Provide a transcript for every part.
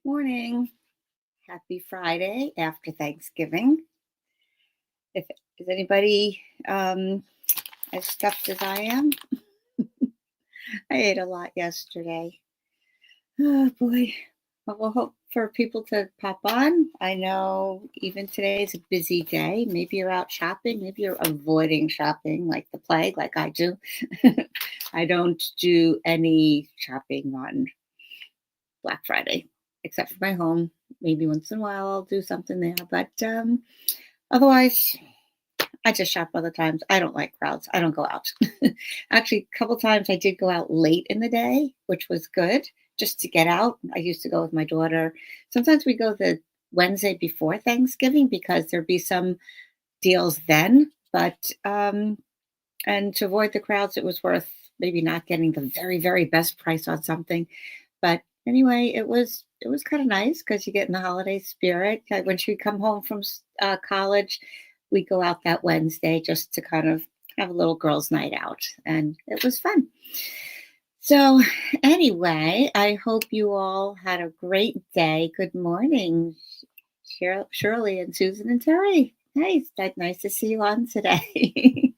Morning. Happy Friday after Thanksgiving. If is anybody as stuffed as I am? I ate a lot yesterday. Oh boy. But we'll hope for people to pop on. I know even today is a busy day. Maybe you're out shopping. Maybe you're avoiding shopping like the plague, like I do. I don't do any shopping on Black Friday, except for my home. Maybe once in a while I'll do something there, but otherwise, I just shop other times. I don't like crowds. I don't go out. Actually, a couple times I did go out late in the day, which was good just to get out. I used to go with my daughter. Sometimes we go the Wednesday before Thanksgiving because there'd be some deals then, but and to avoid the crowds, it was worth maybe not getting the very, very best price on something. But anyway, it was kind of nice because you get in the holiday spirit. When she come home from college, we go out that Wednesday just to kind of have a little girls' night out, and it was fun. So anyway, I hope you all had a great day. Good morning, Shirley and Susan and Terry. Hey, it's nice to see you on today.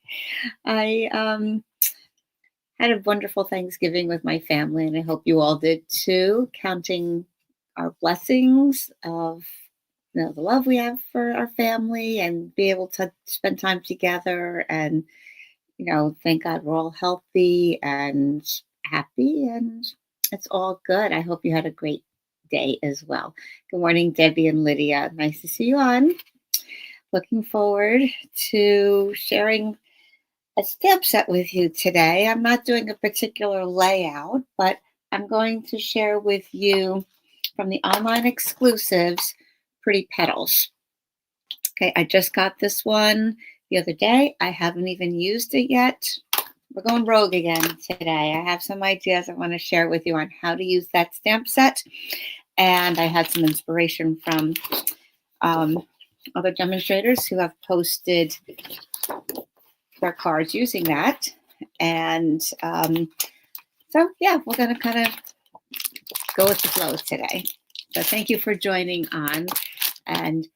I had a wonderful Thanksgiving with my family, and I hope you all did too, counting our blessings of the love we have for our family and be able to spend time together and, thank God we're all healthy and happy and it's all good. I hope you had a great day as well. Good morning, Debbie and Lydia. Nice to see you on. Looking forward to sharing a stamp set with you today. I'm not doing a particular layout, but I'm going to share with you from the online exclusives, Pretty Petals. Okay, I just got this one the other day. I haven't even used it yet. We're going rogue again today. I have some ideas I want to share with you on how to use that stamp set. And I had some inspiration from other demonstrators who have posted their cards using that. And so, yeah, we're going to kind of go with the flow today. So thank you for joining on. And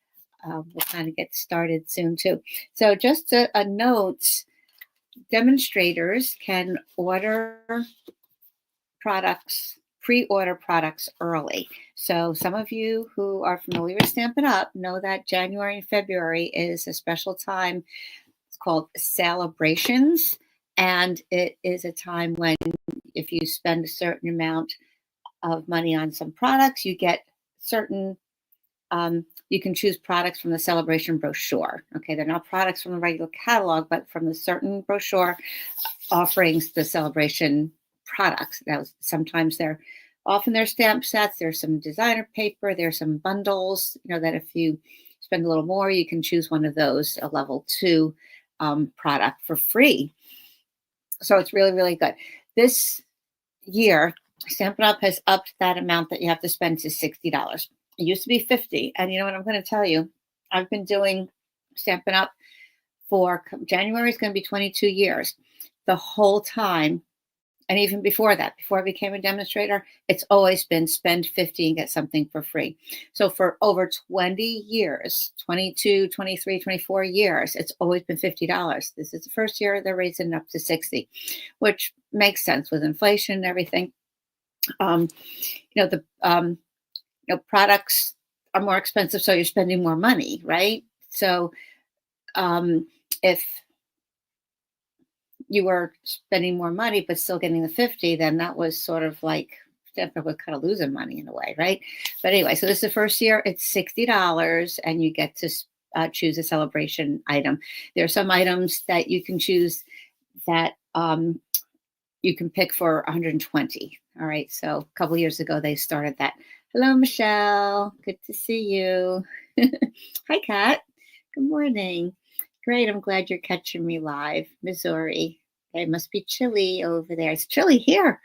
we'll kind of get started soon, too. So just a note, demonstrators can order products, pre-order products early. So some of you who are familiar with Stampin' Up know that January and February is a special time. It's called celebrations. And it is a time when if you spend a certain amount of money on some products, you get certain you can choose products from the celebration brochure. Okay, they're not products from the regular catalog, but from the certain brochure offerings, the celebration products. Now, sometimes often they're stamp sets. There's some designer paper. There's some bundles. That if you spend a little more, you can choose one of those, a level 2 product for free. So it's really, really good. This year, Stampin' Up has upped that amount that you have to spend to $60. It used to be $50. And you know what I'm going to tell you? I've been doing Stampin' Up for January is going to be 22 years. The whole time, and even before that, before I became a demonstrator, it's always been spend $50 and get something for free. So for over 20 years, 22, 23, 24 years, it's always been $50. This is the first year they're raising it up to $60, which makes sense with inflation and everything. Products are more expensive, so you're spending more money, right? So if you were spending more money but still getting the 50, then that was sort of like Stampin' Up was kind of losing money in a way, right? But anyway, so this is the first year. It's $60, and you get to choose a celebration item. There are some items that you can choose that you can pick for $120. All right, so a couple years ago they started that. Hello, Michelle. Good to see you. Hi, Kat. Good morning. Great. I'm glad you're catching me live. Missouri. It must be chilly over there. It's chilly here.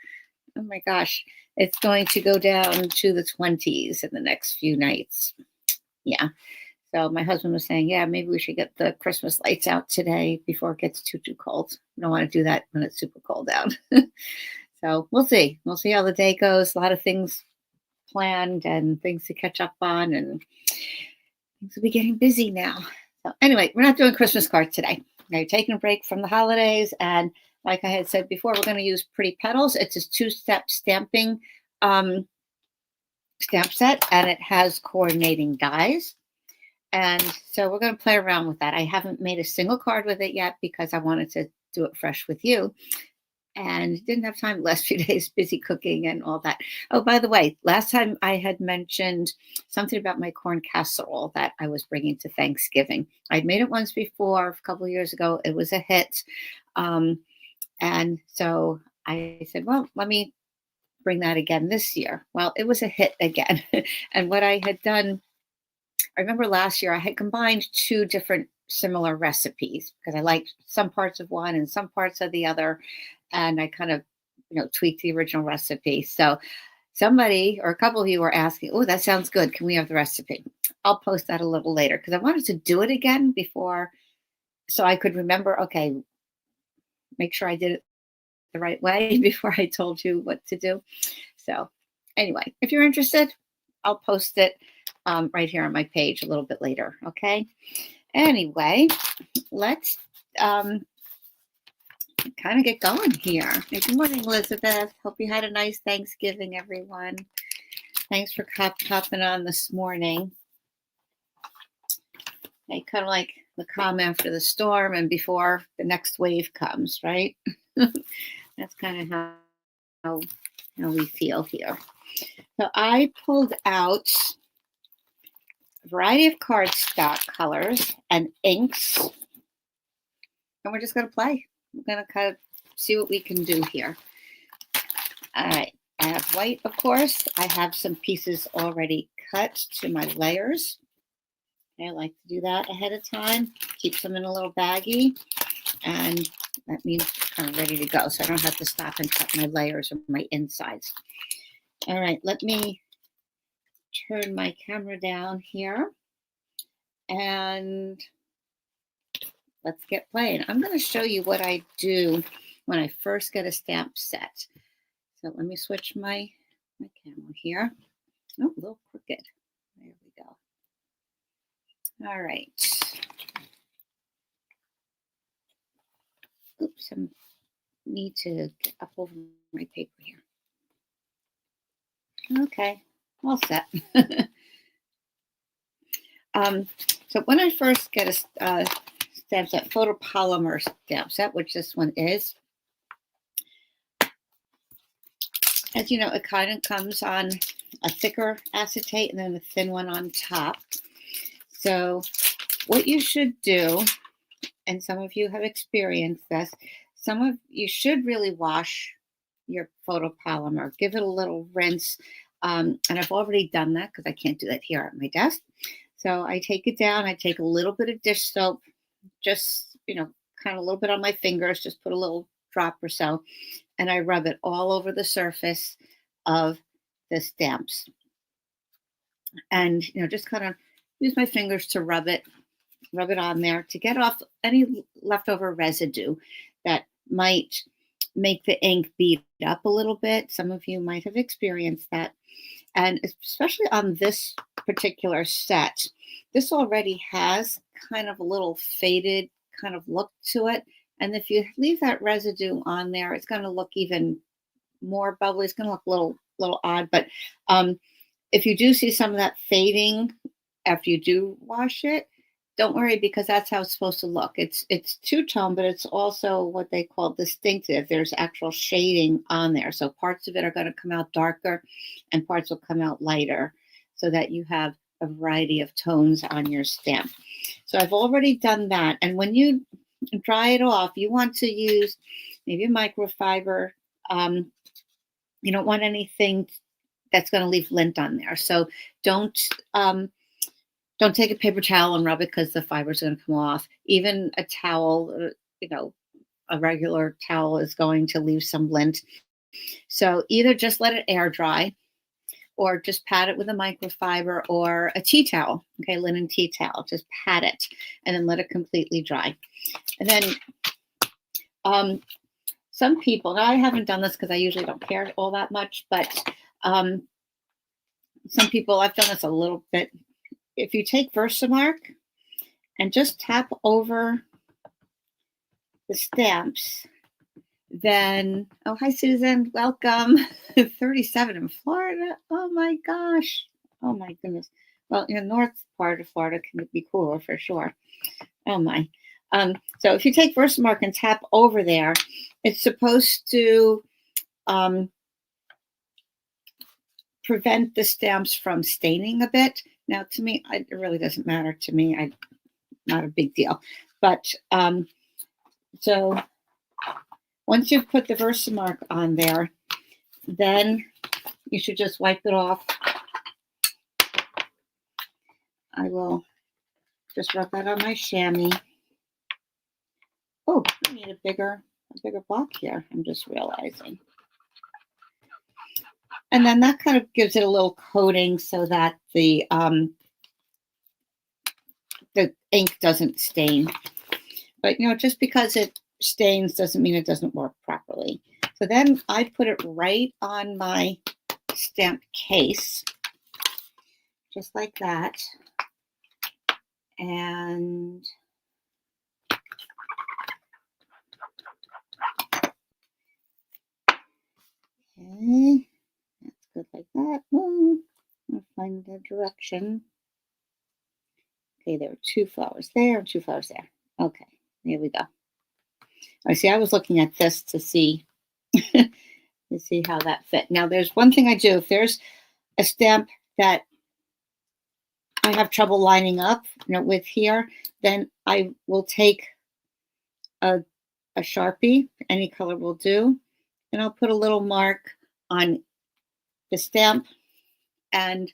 Oh my gosh. It's going to go down to the 20s in the next few nights. Yeah. So my husband was saying, yeah, maybe we should get the Christmas lights out today before it gets too cold. I don't want to do that when it's super cold out. So we'll see. We'll see how the day goes. A lot of things planned and things to catch up on, and things will be getting busy now. So anyway, we're not doing Christmas cards today. Now, you're taking a break from the holidays, and like I had said before, we're going to use Pretty Petals. It's a 2-step stamping stamp set, and it has coordinating dies. And so we're going to play around with that. I haven't made a single card with it yet because I wanted to do it fresh with you, and didn't have time the last few days, busy cooking and all that. Oh, by the way, last time I had mentioned something about my corn casserole that I was bringing to Thanksgiving. I'd made it once before, a couple of years ago. It was a hit. And so I said, well, let me bring that again this year. Well, it was a hit again. And what I had done, I remember last year I had combined 2 different similar recipes because I liked some parts of one and some parts of the other. And I kind of, tweaked the original recipe. So somebody or a couple of you were asking, oh, that sounds good. Can we have the recipe? I'll post that a little later because I wanted to do it again before so I could remember, okay, make sure I did it the right way before I told you what to do. So anyway, if you're interested, I'll post it right here on my page a little bit later. Okay. Anyway, let's kind of get going here. Good morning, Elizabeth. Hope you had a nice Thanksgiving, everyone. Thanks for popping on this morning. Hey, kind of like the calm after the storm and before the next wave comes, right? That's kind of how we feel here. So I pulled out a variety of cardstock colors and inks, and we're just going to play. We're going to kind of see what we can do here. All right. I have white, of course. I have some pieces already cut to my layers. I like to do that ahead of time. Keep them in a little baggie. And that means kind of ready to go. So I don't have to stop and cut my layers or my insides. All right. Let me turn my camera down here. And let's get playing. I'm going to show you what I do when I first get a stamp set. So let me switch my camera here. Oh, a little crooked. There we go. All right. Oops, I need to get up over my paper here. Okay, all set. So when I first get a stamp set, photopolymer stamp set, which this one is, as you know, it kind of comes on a thicker acetate and then a thin one on top. So what you should do, and some of you have experienced this, you should really wash your photopolymer. Give it a little rinse. And I've already done that because I can't do that here at my desk. So I take it down. I take a little bit of dish soap, just, kind of a little bit on my fingers, just put a little drop or so, and I rub it all over the surface of the stamps. And, just kind of use my fingers to rub it on there to get off any leftover residue that might make the ink bead up a little bit. Some of you might have experienced that. And especially on this particular set, this already has kind of a little faded kind of look to it. And if you leave that residue on there, it's going to look even more bubbly. It's going to look a little odd. But if you do see some of that fading after you do wash it, don't worry, because that's how it's supposed to look. It's two-tone, but it's also what they call distinctive. There's actual shading on there. So parts of it are going to come out darker and parts will come out lighter so that you have a variety of tones on your stamp. So I've already done that. And when you dry it off, you want to use maybe a microfiber. You don't want anything that's going to leave lint on there. So don't take a paper towel and rub it because the fiber's going to come off. Even a towel, a regular towel is going to leave some lint. So either just let it air dry or just pat it with a microfiber or a tea towel, linen tea towel. Just pat it and then let it completely dry. And then some people, now I haven't done this because I usually don't care all that much, but some people, I've done this a little bit. If you take Versamark and just tap over the stamps, then, oh, hi, Susan. Welcome. 37 in Florida. Oh, my gosh. Oh, my goodness. Well, north part of Florida can be cooler for sure. Oh, my. So if you take Versamark and tap over there, it's supposed to prevent the stamps from staining a bit. Now, to me, it really doesn't matter to me. Not a big deal. But so once you've put the Versamark on there, then you should just wipe it off. I will just rub that on my chamois. Oh, I need a bigger block here. I'm just realizing. And then that kind of gives it a little coating so that the ink doesn't stain. But, just because it stains doesn't mean it doesn't work properly. So then I put it right on my stamp case, just like that. And okay, that's good like that. I'll find the direction. Okay, there were 2 flowers there and 2 flowers there. Okay, there we go. I see. I was looking at this to see how that fit. Now, there's one thing I do. If there's a stamp that I have trouble lining up, with here, then I will take a Sharpie, any color will do, and I'll put a little mark on the stamp and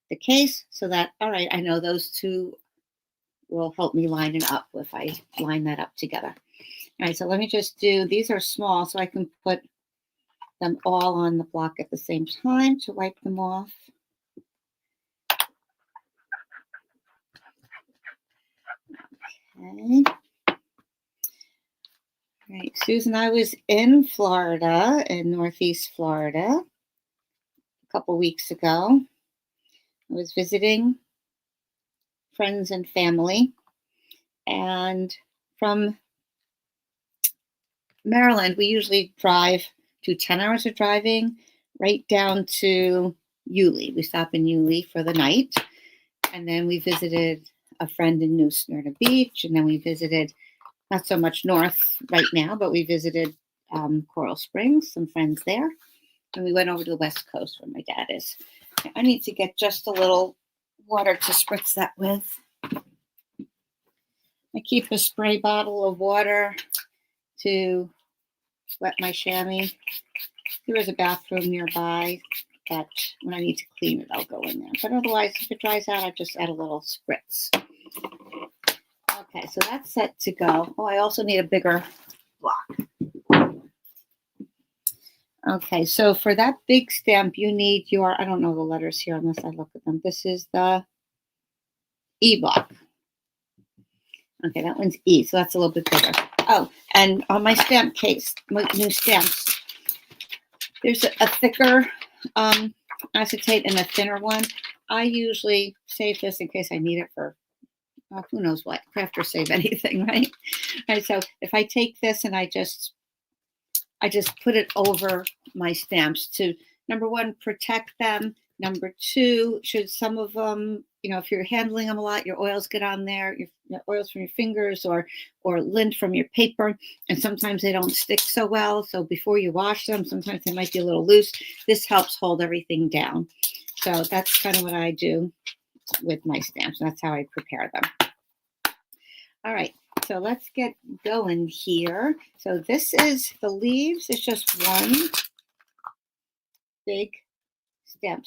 the case so that, all right, I know those 2 will help me line it up if I line that up together. All right, so let me just do, these are small, so I can put them all on the block at the same time to wipe them off. Okay. All right, Susan, I was in Florida, in Northeast Florida, a couple weeks ago. I was visiting friends and family, and from Maryland, we usually do 10 hours of driving right down to Yulee. We stop in Yulee for the night, and then we visited a friend in New Smyrna Beach, and then we visited, not so much north right now, but we visited Coral Springs, some friends there, and we went over to the West Coast where my dad is. I need to get just a little water to spritz that with. I keep a spray bottle of water to wet my chamois. There is a bathroom nearby that when I need to clean it, I'll go in there. But otherwise, if it dries out, I just add a little spritz. Okay, so that's set to go. Oh, I also need a bigger block. Okay, so for that big stamp, you need your, I don't know the letters here unless I look at them. This is the E block. Okay, that one's E, so that's a little bit bigger. Oh, and on my stamp case, my new stamps, there's a thicker acetate and a thinner one. I usually save this in case I need it for who knows what, craft or save anything, right? All right, so if I take this and I just put it over my stamps to, number one, protect them. Number two, should some of them, if you're handling them a lot, your oils get on there, your oils from your fingers or lint from your paper, and sometimes they don't stick so well. So before you wash them, sometimes they might be a little loose. This helps hold everything down. So that's kind of what I do with my stamps. That's how I prepare them. All right, so let's get going here. So this is the leaves. It's just one big stamp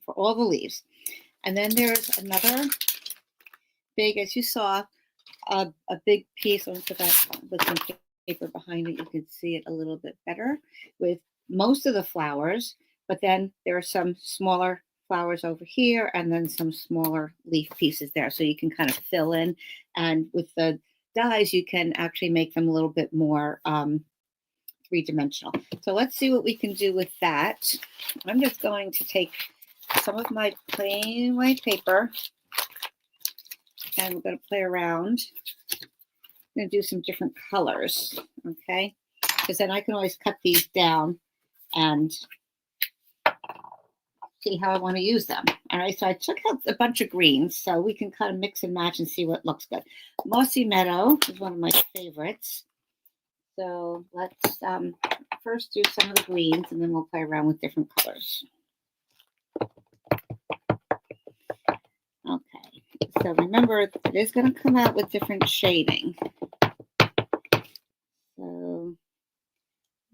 for all the leaves. And then there's another big, as you saw, a big piece. I'll put that with some paper behind it. You can see it a little bit better with most of the flowers, but then there are some smaller flowers over here and then some smaller leaf pieces there. So you can kind of fill in, and with the dies, you can actually make them a little bit more three-dimensional. So let's see what we can do with that. I'm just going to take some of my plain white paper and we're going to play around. I'm going to do some different colors, okay? Because then I can always cut these down and see how I want to use them. All right, so I took out a bunch of greens, so we can kind of mix and match and see what looks good. Mossy Meadow is one of my favorites. So let's first do some of the greens, and then we'll play around with different colors. Okay, so remember, it is going to come out with different shading. So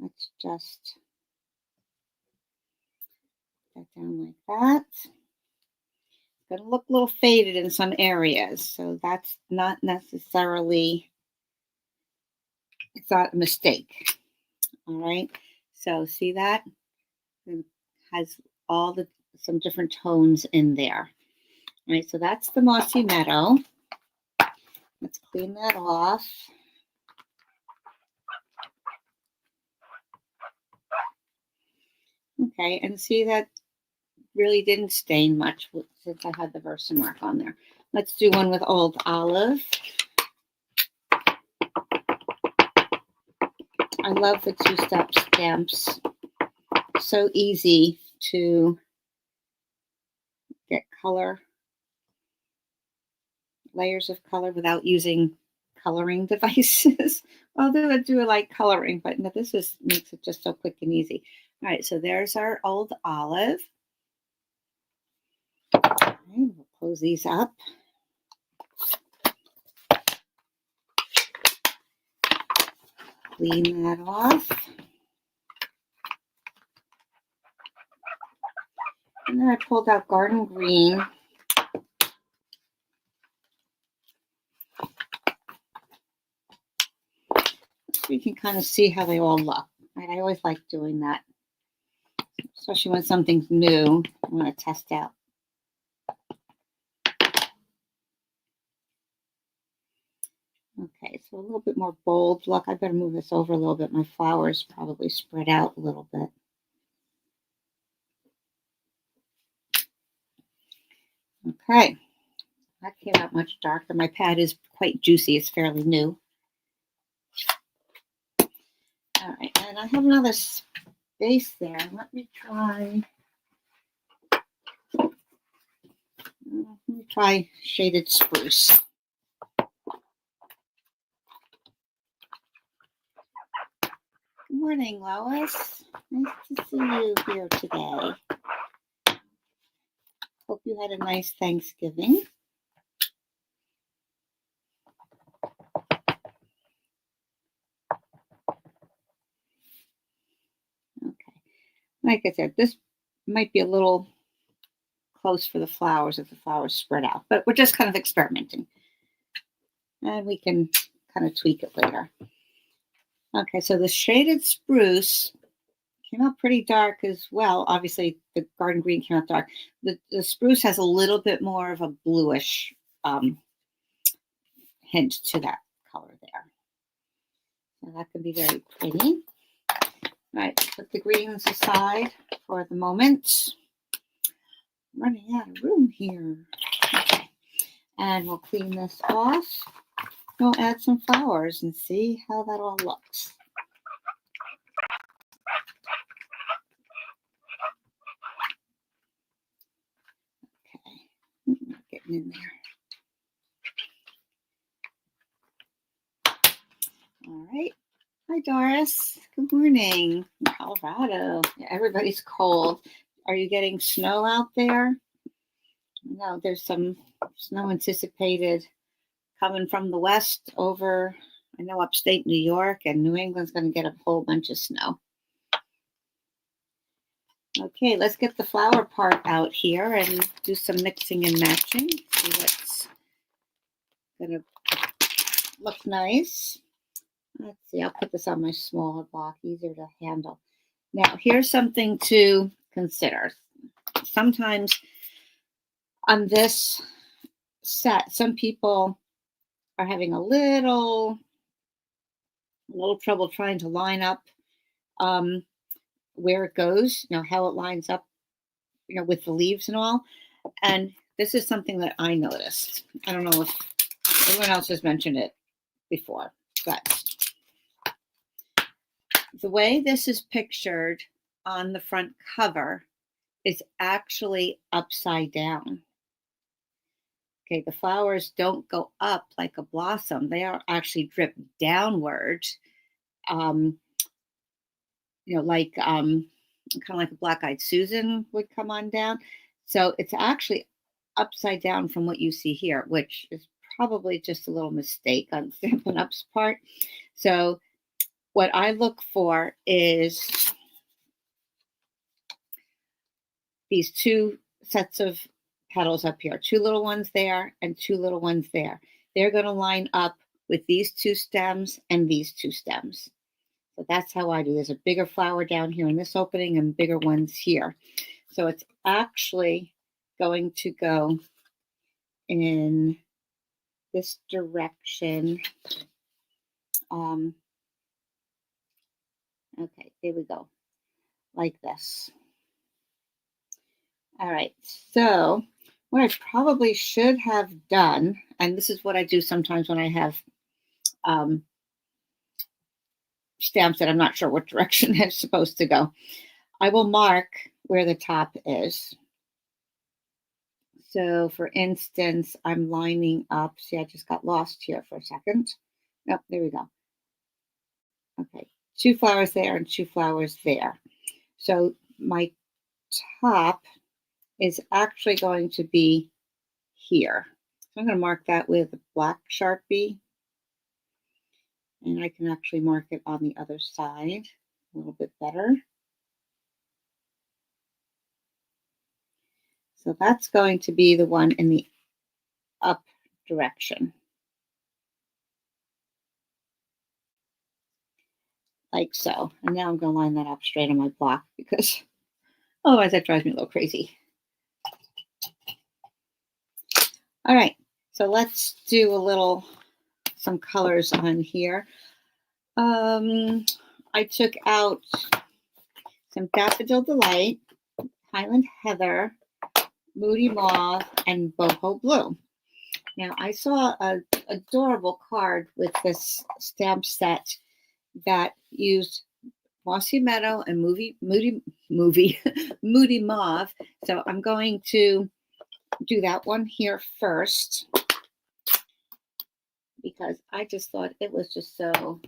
let's just put that down like that. It's going to look a little faded in some areas, so that's not necessarily, it's not a mistake. All right, so see that? It has some different tones in there. All right, so that's the Mossy Meadow. Let's clean that off. Okay, and see that really didn't stain much since I had the Versamark on there. Let's do one with Old Olive. I love the two-step stamps. So easy to get color, layers of color without using coloring devices. Although I do like coloring, but no, this makes it just so quick and easy. All right, so there's our Old Olive. Okay, we'll close these up. Clean that off. And then I pulled out Garden Green. So you can kind of see how they all look. Right? I always like doing that, especially when something's new. I want to test out. Okay, so a little bit more bold look. I better move this over a little bit. My flowers probably spread out a little bit. Okay, that came out much darker. My pad is quite juicy. It's fairly new. All right, and I have another space there. Let me try Shaded Spruce. Good morning, Lois. Nice to see you here today. Hope you had a nice Thanksgiving. Okay. Like I said, this might be a little close for the flowers if the flowers spread out, but we're just kind of experimenting. And we can kind of tweak it later. Okay, so the Shaded Spruce came out pretty dark as well. Obviously, the Garden Green came out dark. The spruce has a little bit more of a bluish hint to that color there. So that can be very pretty. All right, put the greens aside for the moment. I'm running out of room here. Okay. And we'll clean this off. We'll add some flowers and see how that all looks. Okay, not getting in there. All right. Hi, Doris. Good morning. Colorado. Yeah, everybody's cold. Are you getting snow out there? No, there's some snow anticipated coming from the west over, I know, upstate New York, and New England's going to get a whole bunch of snow. Okay, let's get the flower part out here and do some mixing and matching. See what's going to look nice. Let's see, I'll put this on my smaller block, easier to handle. Now, here's something to consider. Sometimes on this set, some people are having a little trouble trying to line up where it goes, how it lines up, with the leaves and all. And this is something that I noticed. I don't know if anyone else has mentioned it before, but the way this is pictured on the front cover is actually upside down. Okay, the flowers don't go up like a blossom. They are actually drip downward, um, like kind of like a black-eyed Susan would come on down. So it's actually upside down from what you see here, which is probably just a little mistake on Stampin' Up's part. So what I look for is these two sets of petals up here, two little ones there and two little ones there. They're going to line up with these two stems and these two stems. So that's how I do. There's a bigger flower down here in this opening and bigger ones here. So it's actually going to go in this direction. Okay, there we go. Like this. All right, so what I probably should have done, and this is what I do sometimes when I have stamps that I'm not sure what direction they're supposed to go. I will mark where the top is. So for instance, I'm lining up. See, I just got lost here for a second. Oh, there we go. Okay, two flowers there and two flowers there. So my top is actually going to be here. So I'm going to mark that with a black Sharpie. And I can actually mark it on the other side a little bit better. So that's going to be the one in the up direction. Like so. And now I'm going to line that up straight on my block because otherwise that drives me a little crazy. All right, so let's do some colors on here. I took out some Daffodil Delight, Highland Heather, Moody Mauve, and Boho Blue. Now, I saw an adorable card with this stamp set that used Mossy Meadow and Moody Mauve. So I'm going to do that one here first because I just thought it was just so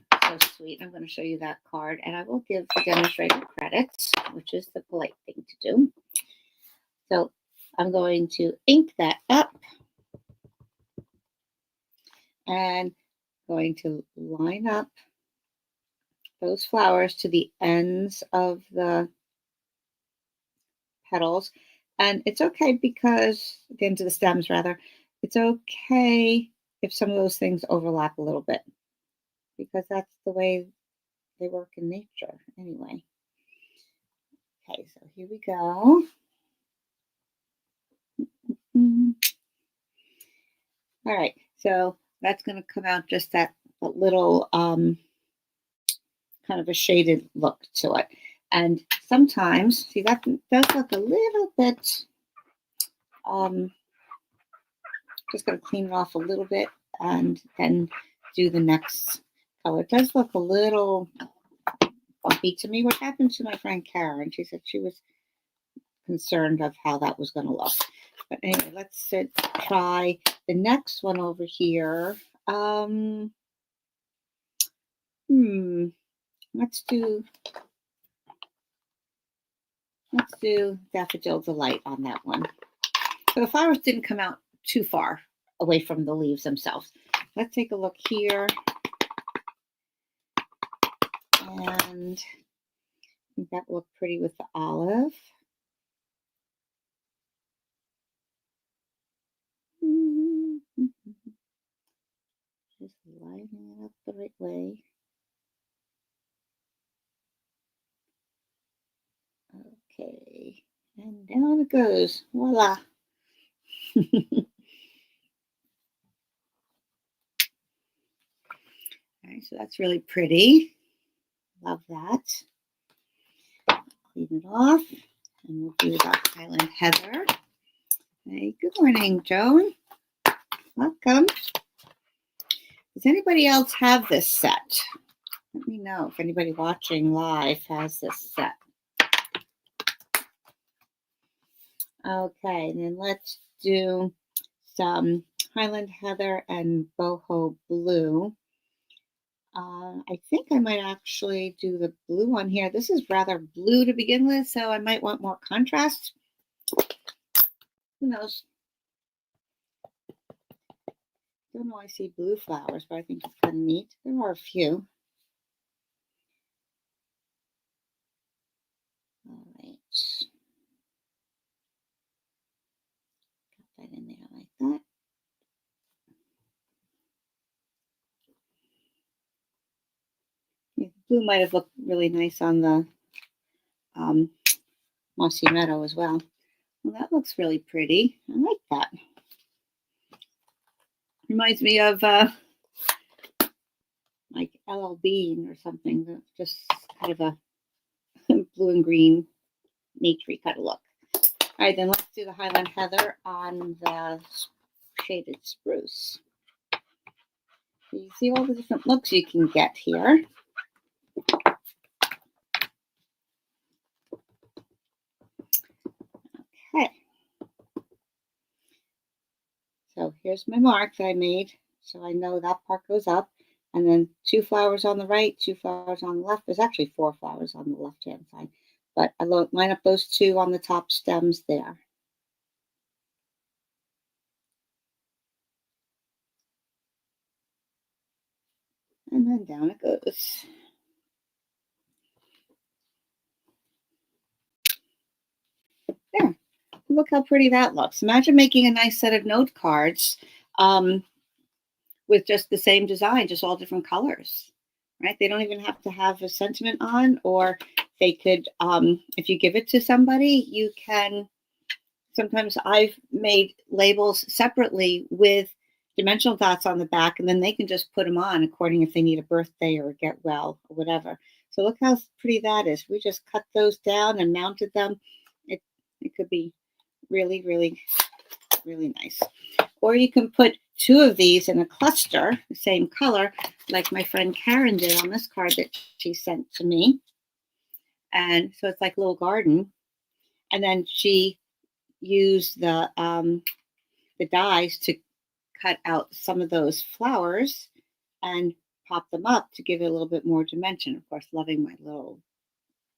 sweet. I'm going to show you that card, and I will give the demonstrator credits, which is the polite thing to do. So I'm going to ink that up and going to line up those flowers to the ends of the petals. And it's okay because, the ends of the stems rather, it's okay if some of those things overlap a little bit because that's the way they work in nature anyway. Okay, so here we go. All right, so that's going to come out just that little kind of a shaded look to it. And sometimes, see, that does look a little bit, just going to clean it off a little bit and then do the next color. It does look a little bumpy to me. What happened to my friend Karen? She said she was concerned of how that was going to look. But anyway, let's try the next one over here. Let's do Daffodil Delight on that one. So the flowers didn't come out too far away from the leaves themselves. Let's take a look here. And I think that will look pretty with the olive. Just lining it up the right way. Okay, and down it goes. Voila. All right, so that's really pretty. Love that. Clean it off, and we'll do the Highland Heather. Hey, good morning, Joan. Welcome. Does anybody else have this set? Let me know if anybody watching live has this set. Okay, then let's do some Highland Heather and Boho Blue. I think I might actually do the blue one here. This is rather blue to begin with, so I might want more contrast. Who knows? Don't know. I see blue flowers, but I think it's kind of neat. There are a few. All right. Got that in there like that. Yeah, blue might have looked really nice on the mossy meadow as well. Well, that looks really pretty. I like that. Reminds me of like LL Bean or something. Just kind of a blue and green naturey kind of look. All right, then let's do the Highland Heather on the shaded spruce. So you see all the different looks you can get here. Okay. So here's my mark that I made. So I know that part goes up. And then 2 flowers on the right, 2 flowers on the left. There's actually 4 flowers on the left-hand side. But I line up those 2 on the top stems there. And then down it goes. There. Look how pretty that looks. Imagine making a nice set of note cards with just the same design, just all different colors, right? They don't even have to have a sentiment on, or they could, if you give it to somebody, you can, sometimes I've made labels separately with dimensional dots on the back, and then they can just put them on according if they need a birthday or a get well or whatever. So look how pretty that is. We just cut those down and mounted them. It could be really, really, really nice. Or you can put 2 of these in a cluster, the same color, like my friend Karen did on this card that she sent to me. And so it's like a little garden. And then she used the dies to cut out some of those flowers and pop them up to give it a little bit more dimension. Of course, loving my little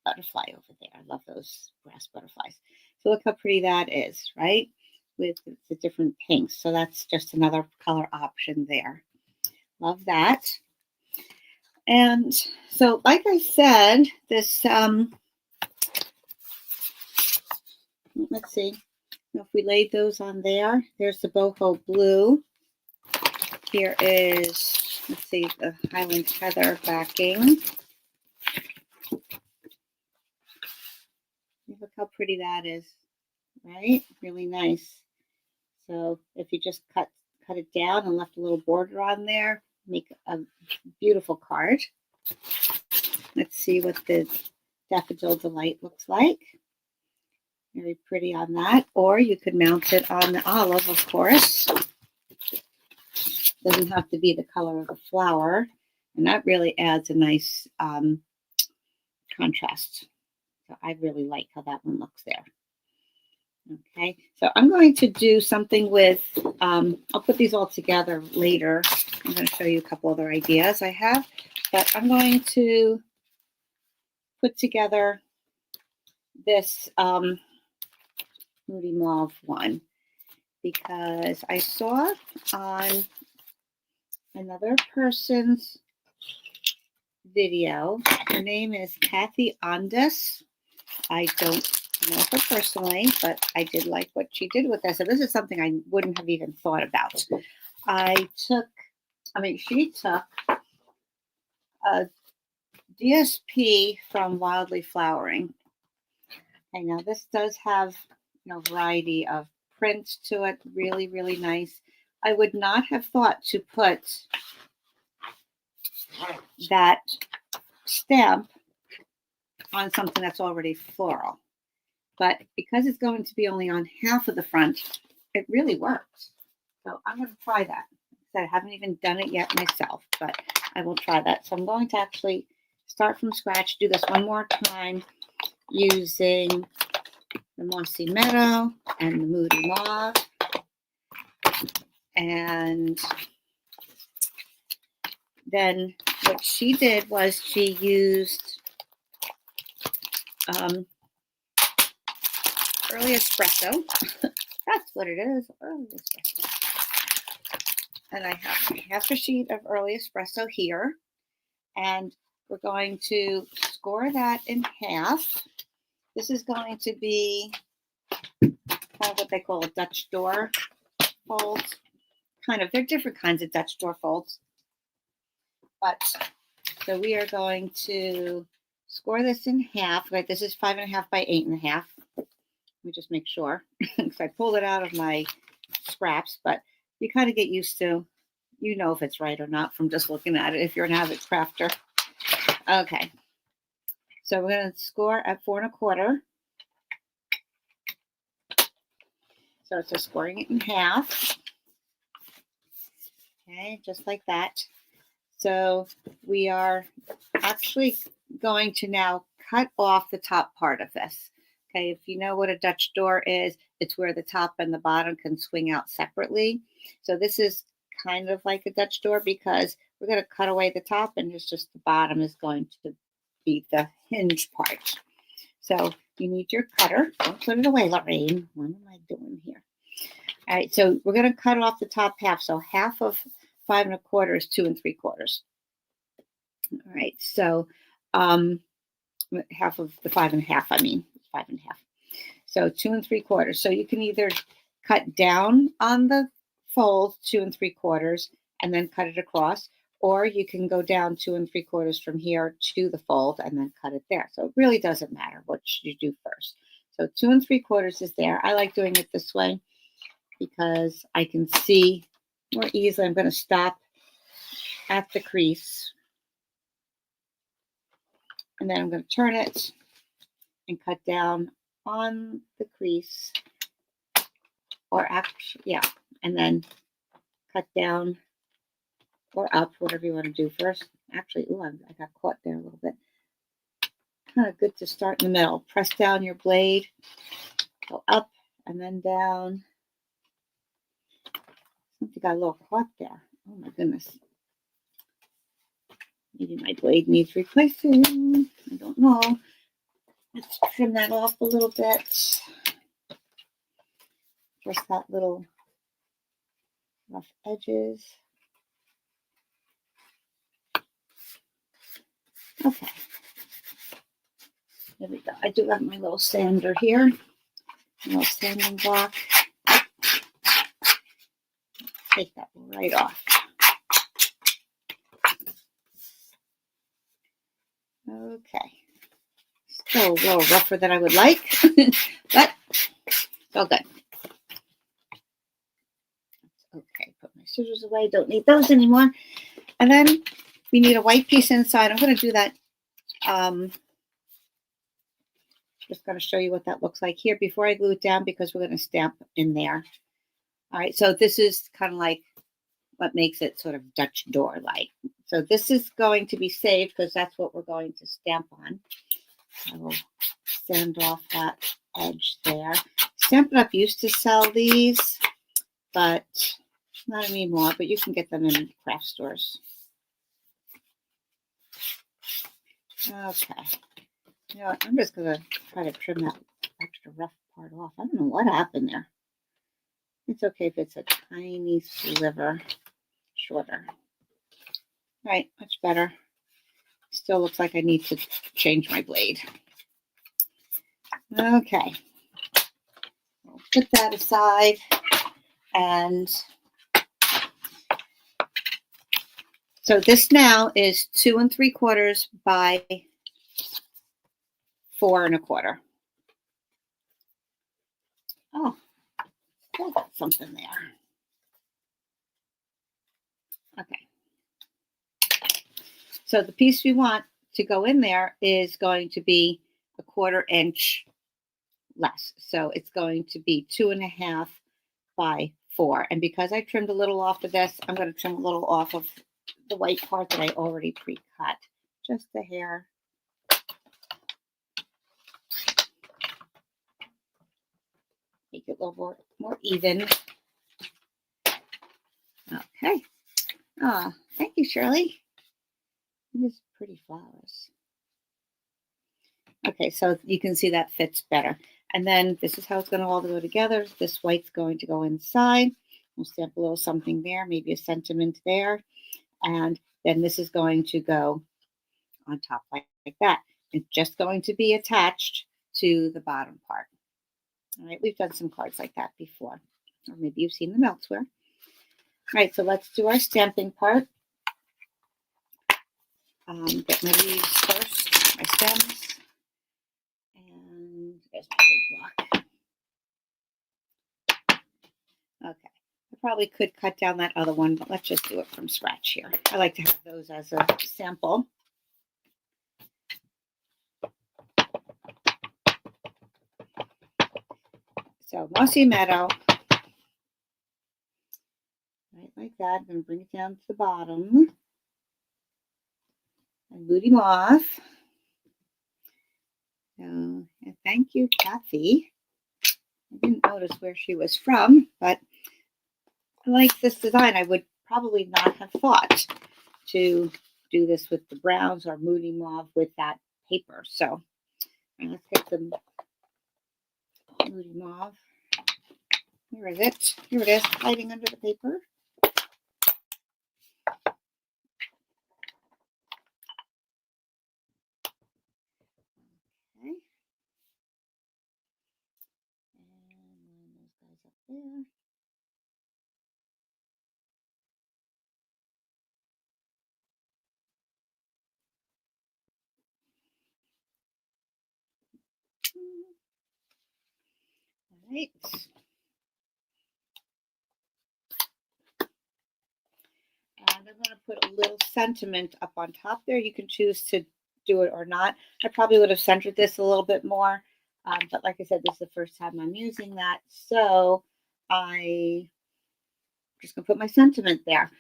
butterfly over there. I love those grass butterflies. So look how pretty that is, right? With the different pinks. So that's just another color option there. Love that. And so, like I said, this, let's see, if we laid those on there, there's the boho blue. Here is, let's see, the Highland Heather backing. Look how pretty that is, right? Really nice. So if you just cut it down and left a little border on there, make a beautiful card. Let's see what the Daffodil Delight looks like. Very pretty on that. Or you could mount it on the olive, of course. Doesn't have to be the color of the flower. And that really adds a nice contrast. So I really like how that one looks there. Okay, so I'm going to do something with, I'll put these all together later. I'm going to show you a couple other ideas I have, but I'm going to put together this Moody Mauve one because I saw on another person's video. Her name is Kathy Ondas. I don't know her personally, but I did like what she did with this. So this is something I wouldn't have even thought about. She took a DSP from Wildly Flowering. Okay, now this does have a variety of prints to it. Really, really nice. I would not have thought to put that stamp on something that's already floral. But because it's going to be only on half of the front, it really works. So I'm going to try that. I haven't even done it yet myself, but I will try that. So I'm going to actually start from scratch, do this one more time using the Mossy Meadow and the Moody Mauve. And then what she did was she used early espresso. That's what it is, early espresso. And I have half a sheet of early espresso here. And we're going to score that in half. This is going to be kind of what they call a Dutch door fold. They're different kinds of Dutch door folds. But so we are going to score this in half. Right, this is 5.5 by 8.5. Let me just make sure because I pulled it out of my scraps. But you kind of get used to, if it's right or not from just looking at it. If you're an avid crafter, okay. So we're going to score at 4 1/4. So it's just scoring it in half. Okay, just like that. So we are actually going to now cut off the top part of this. Okay, if you know what a Dutch door is, it's where the top and the bottom can swing out separately. So this is kind of like a Dutch door because we're going to cut away the top and it's just the bottom is going to be the hinge part. So you need your cutter. Don't put it away, Lorraine. What am I doing here? All right, so we're going to cut off the top half. So half of 5 1/4 is 2 3/4. All right, so half of the 5.5, 5.5. So 2 3/4. So you can either cut down on the fold 2 3/4 and then cut it across, or you can go down 2 3/4 from here to the fold and then cut it there. So it really doesn't matter what you do first. So 2 3/4 is there. I like doing it this way because I can see more easily. I'm going to stop at the crease. And then I'm going to turn it and cut down on the crease. Or actually, yeah. And then cut down or up, whatever you want to do first. Actually, I got caught there a little bit. Kind of good to start in the middle. Press down your blade. Go up and then down. I think I got a little caught there. Oh my goodness. Maybe my blade needs replacing. I don't know. Let's trim that off a little bit. Just that little rough edges. Okay. There we go. I do have my little sander here. A little sanding block. Take that right off. Okay. Still a little rougher than I would like, but it's all good. Okay, put my scissors away. Don't need those anymore. And then we need a white piece inside. I'm going to do that. Just going to show you what that looks like here before I glue it down because we're going to stamp in there. All right, so this is kind of like what makes it sort of Dutch door-like. So this is going to be saved because that's what we're going to stamp on. I will sand off that edge there. Stampin' Up used to sell these, but not anymore, but you can get them in craft stores. Okay. You know what? I'm just going to try to trim that extra rough part off. I don't know what happened there. It's okay if it's a tiny sliver shorter. All right, much better. Still looks like I need to change my blade. Okay. I'll put that aside and so this now is 2 3/4 by 4 1/4. Oh, I got something there. Okay. So the piece we want to go in there is going to be a 1/4 inch less. So it's going to be 2.5 by 4. And because I trimmed a little off of this, I'm going to trim a little off of the white part that I already pre-cut. Just a hair. Make it a little more even. Okay. Oh, thank you, Shirley. These pretty flowers. Okay, so you can see that fits better. And then this is how it's going to all go together. This white's going to go inside. We'll stamp a little something there, maybe a sentiment there. And then this is going to go on top like that. It's just going to be attached to the bottom part. All right, we've done some cards like that before, or maybe you've seen them elsewhere. All right, so let's do our stamping part. Get my leaves first, my stems, and there's my big block. Okay, I probably could cut down that other one, but let's just do it from scratch here. I like to have those as a sample. So Mossy Meadow, right like that. I'm going to bring it down to the bottom. And Booty Moth. So, and thank you, Kathy. I didn't notice where she was from, but I like this design. I would probably not have thought to do this with the browns or Moody Mauve with that paper. So let's get the Moody Mauve. Where is it? Here it is, hiding under the paper. Okay. And those guys up there. All right. And I'm going to put a little sentiment up on top there. You can choose to do it or not. I probably would have centered this a little bit more. But like I said, this is the first time I'm using that. So I'm just going to put my sentiment there.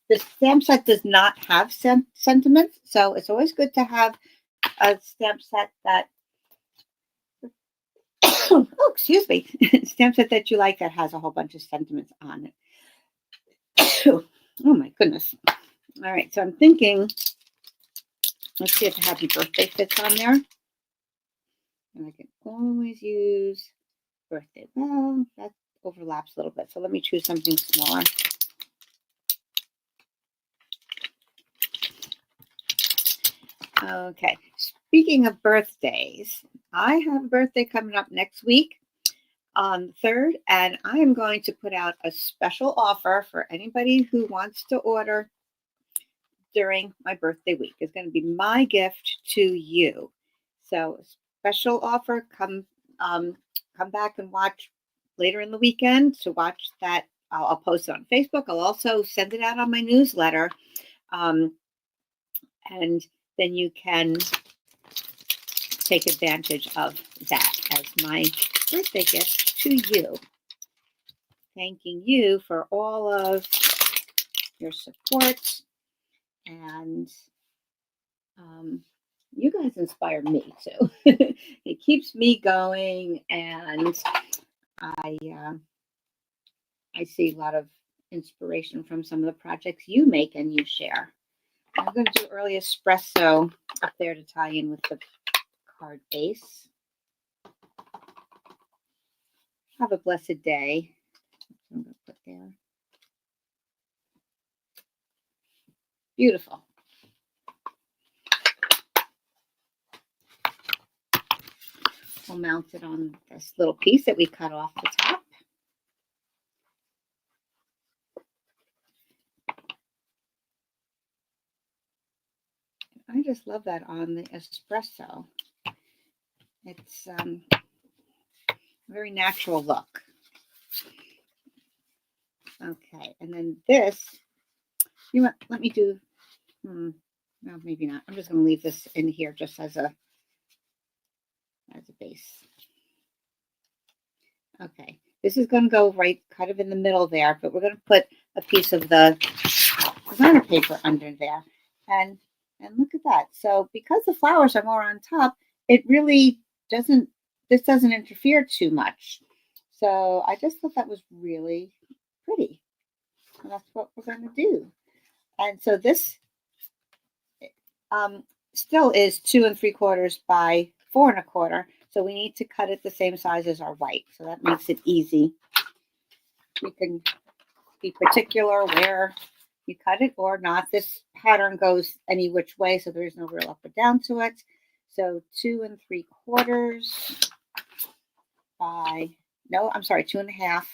The stamp set does not have sentiments. So it's always good to have a stamp set that, oh, excuse me, stamp set that you like that has a whole bunch of sentiments on it. Oh my goodness. All right, so I'm thinking, let's see if the happy birthday fits on there. And I can always use birthday. Well, that overlaps a little bit. So let me choose something smaller. Okay, speaking of birthdays, I have a birthday coming up next week on the 3rd, and I am going to put out a special offer for anybody who wants to order during my birthday week. It's going to be my gift to you. So special offer, come back and watch later in the weekend to watch that. I'll post it on Facebook. I'll also send it out on my newsletter. And then you can take advantage of that as my birthday gift to you. Thanking you for all of your support, and you guys inspire me too. It keeps me going, and I see a lot of inspiration from some of the projects you make and you share. I'm going to do early espresso up there to tie in with the card base. Have a blessed day. I'm going to put there. Beautiful. We'll mount it on this little piece that we cut off the top. I just love that on the espresso. It's a very natural look. Okay, and then this, you want, let me do, no, maybe not. I'm just going to leave this in here just as a as a base. Okay, this is going to go right kind of in the middle there, but we're going to put a piece of the designer paper under there. And look at that. So because the flowers are more on top, it really doesn't, this doesn't interfere too much. So I just thought that was really pretty. And that's what we're going to do. And so this still is 2 3/4 by 4 1/4. So we need to cut it the same size as our white. So that makes it easy. You can be particular where you cut it or not. This pattern goes any which way, so there is no real up or down to it. So 2 3/4 by, no, I'm sorry, 2 1/2.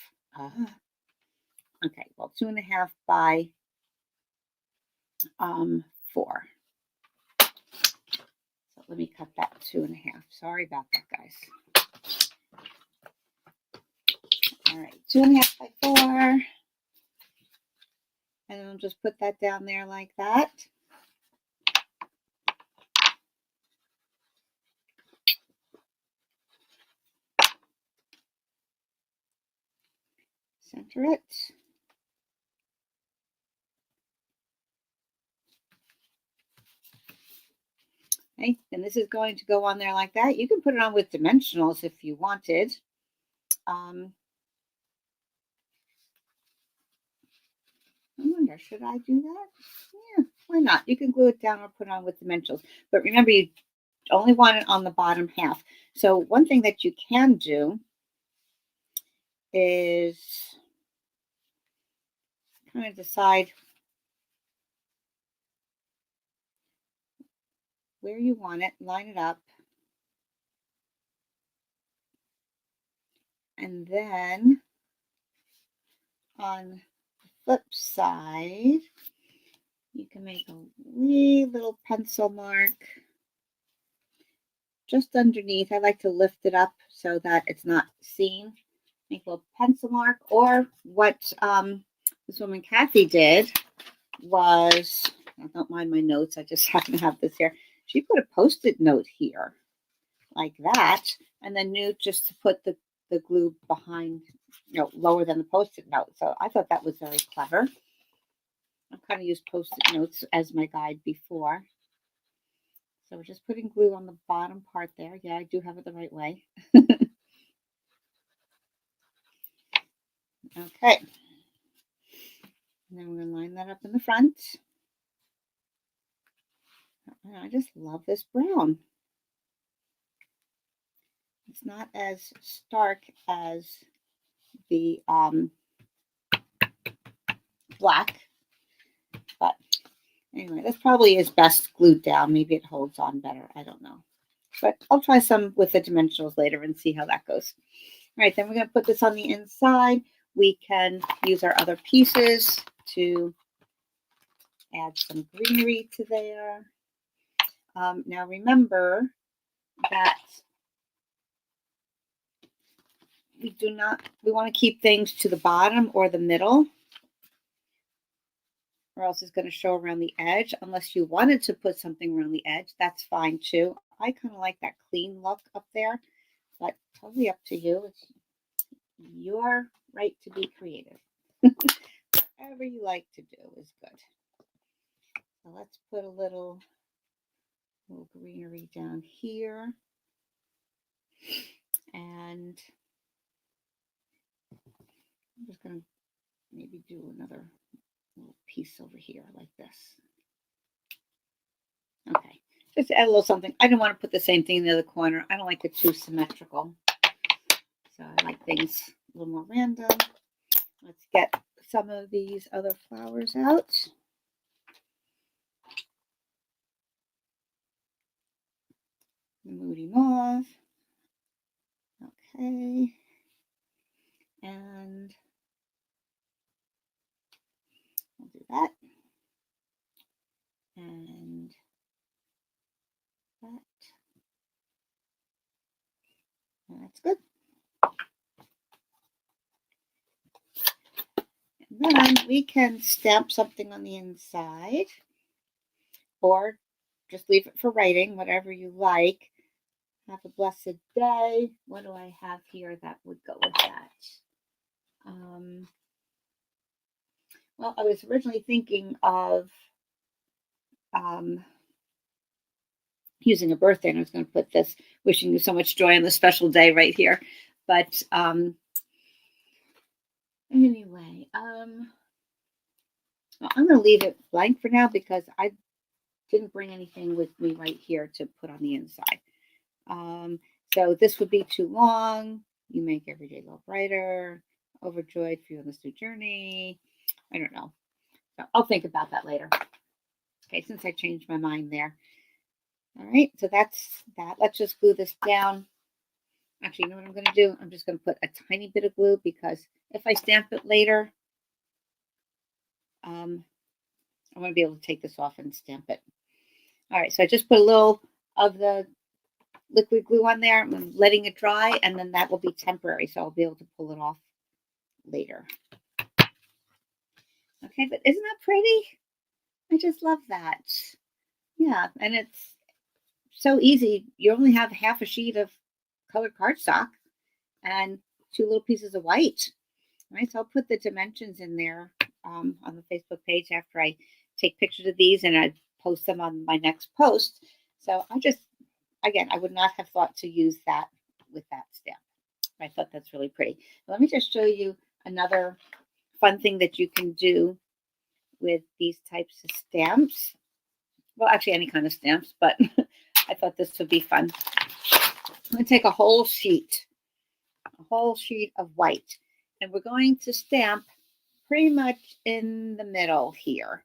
Okay, well, 2 1/2 by 4. So let me cut that 2 1/2. Sorry about that, guys. All right, 2 1/2 by 4. And I'll just put that down there like that. Center it. Okay, and this is going to go on there like that. You can put it on with dimensionals if you wanted. I wonder, should I do that? Yeah, why not? You can glue it down or put it on with dimensionals. But remember, you only want it on the bottom half. So one thing that you can do is kind of decide where you want it, line it up. And then on the flip side, you can make a wee little pencil mark just underneath. I like to lift it up so that it's not seen. Make a little pencil mark. Or what this woman Kathy did was, I don't mind my notes, I just happen to have this here. She put a Post-it note here like that, and then knew just to put the glue behind, lower than the Post-it note. So I thought that was very clever. I've kind of used Post-it notes as my guide before. So we're just putting glue on the bottom part there. Yeah, I do have it the right way. Okay. And then we're going to line that up in the front. And I just love this brown. It's not as stark as the black, but anyway, this probably is best glued down. Maybe it holds on better. I don't know. But I'll try some with the dimensionals later and see how that goes. All right, then we're going to put this on the inside. We can use our other pieces to add some greenery to there. Now remember that we want to keep things to the bottom or the middle, or else it's going to show around the edge. Unless you wanted to put something around the edge, that's fine too. I kind of like that clean look up there, but totally up to you. It's your right to be creative. Whatever you like to do is good. So let's put a little greenery down here. And I'm just going to maybe do another little piece over here like this. Okay, just add a little something. I don't want to put the same thing in the other corner. I don't like it too symmetrical. So I like things a little more random. Let's get some of these other flowers out. Moody Moth. Okay. And we'll do that. And that. And that's good. And then we can stamp something on the inside, or just leave it for writing, whatever you like. Have a blessed day. What do I have here that would go with that? Well, I was originally thinking of using a birthday, and I was going to put this wishing you so much joy on this special day right here. But anyway, well, I'm going to leave it blank for now because I didn't bring anything with me right here to put on the inside. So this would be too long. You make every day a little brighter. Overjoyed for you on this new journey. I don't know. So I'll think about that later. Okay, since I changed my mind there. All right, so that's that. Let's just glue this down. Actually, you know what I'm going to do? I'm just going to put a tiny bit of glue because if I stamp it later, I want to be able to take this off and stamp it. All right, so I just put a little of the liquid glue on there. I'm letting it dry, and then that will be temporary, so I'll be able to pull it off later. Okay, but isn't that pretty? I just love that. Yeah, and it's so easy. You only have half a sheet of colored cardstock and 2 little pieces of white. All right, so I'll put the dimensions in there on the Facebook page after I take pictures of these and I post them on my next post. So again, I would not have thought to use that with that stamp. I thought that's really pretty. Let me just show you another fun thing that you can do with these types of stamps. Well, actually any kind of stamps, but I thought this would be fun. I'm going to take a whole sheet of white, and we're going to stamp pretty much in the middle here,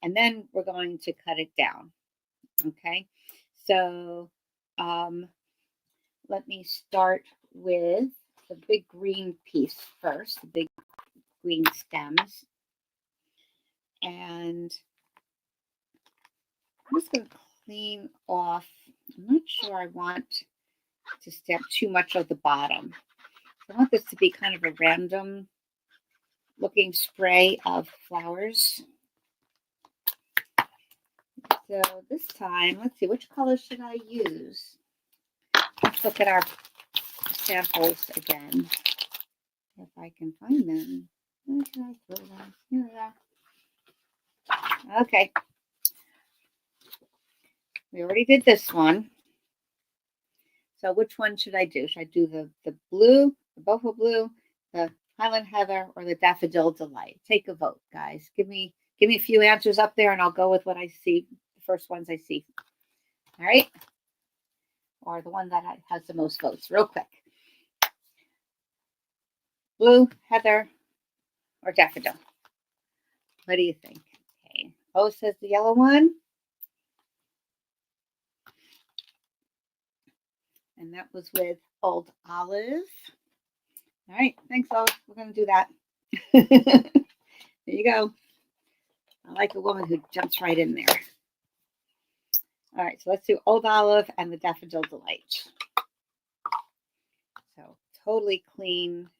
and then we're going to cut it down. Okay, so let me start with the big green piece first, the big green stems, and I'm just going to clean off. I'm not sure I want to stamp too much of the bottom. I want this to be kind of a random looking spray of flowers. So this time, let's see, which color should I use? Let's look at our samples again, if I can find them. Where should I throw them? Here they are. Okay. We already did this one. So which one should I do? Should I do the blue, the boho blue, the Highland Heather, or the Daffodil Delight? Take a vote, guys. Give me a few answers up there, and I'll go with what I see, the first ones I see. All right? Or the one that has the most votes, real quick. Blue, Heather, or Daffodil? What do you think? Okay. Oh, says the yellow one. And that was with Old Olive. All right. Thanks, Olive. We're going to do that. There you go. I like a woman who jumps right in there. All right. So let's do Old Olive and the Daffodil Delight. So totally clean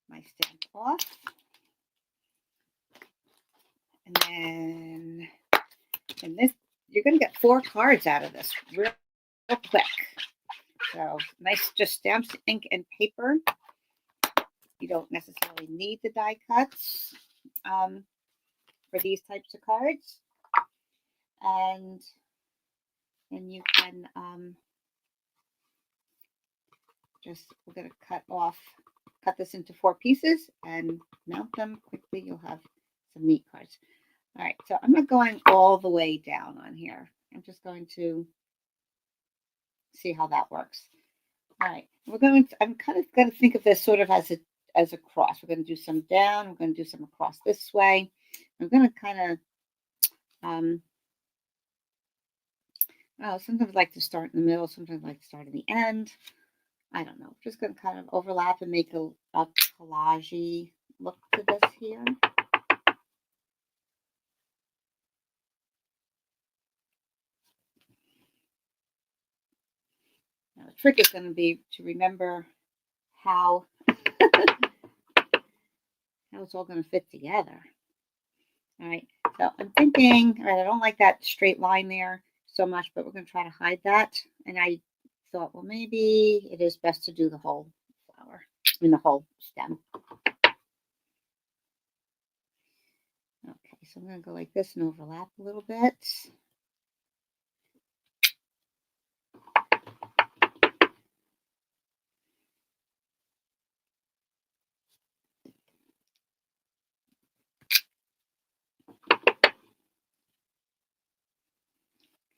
my stamp off. And then this, you're going to get 4 cards out of this real quick. So nice, just stamps, ink, and paper. You don't necessarily need the die cuts for these types of cards. And then you can we're going to cut this into 4 pieces and mount them quickly. You'll have some neat cards. All right, so I'm not going all the way down on here. I'm just going to see how that works. All right, I'm kind of going to think of this sort of as a cross. We're going to do some down. We're going to do some across this way. I'm going to kind of, sometimes I like to start in the middle. Sometimes I like to start in the end. I don't know. Just going to kind of overlap and make a collage-y look to this here. Now, the trick is going to be to remember how it's all going to fit together. All right, so I'm thinking, all right, I don't like that straight line there so much, but we're going to try to hide that. And I thought, well, maybe it is best to do the whole flower, the whole stem. Okay, so I'm going to go like this and overlap a little bit.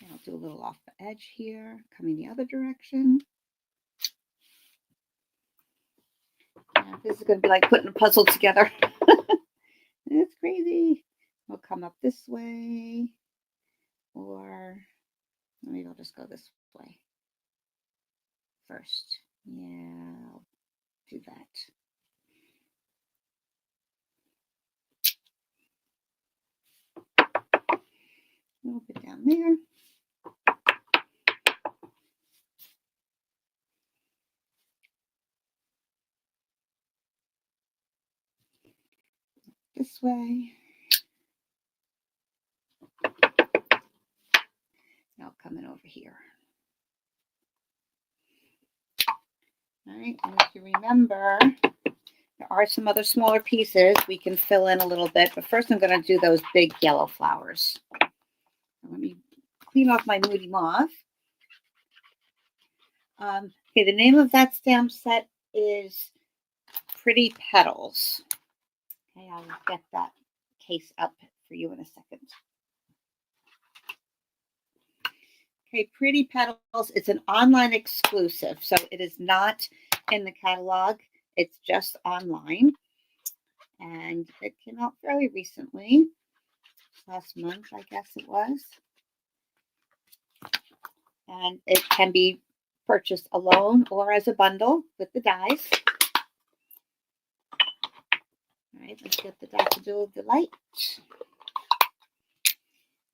And I'll do a little off the edge here, coming the other direction. Yeah, this is going to be like putting a puzzle together. It's crazy. We'll come up this way, or maybe I'll just go this way first. Yeah, I'll do that. A little bit down there. This way. Now coming over here. All right, and if you remember, there are some other smaller pieces we can fill in a little bit, but first I'm going to do those big yellow flowers. Let me clean off my Moody Moth. Okay, the name of that stamp set is Pretty Petals. Okay, I'll get that case up for you in a second. Okay, Pretty Petals, it's an online exclusive, so it is not in the catalog. It's just online, and it came out fairly recently, last month, I guess it was. And it can be purchased alone or as a bundle with the dies. All right, let's get the Daffodil Delight.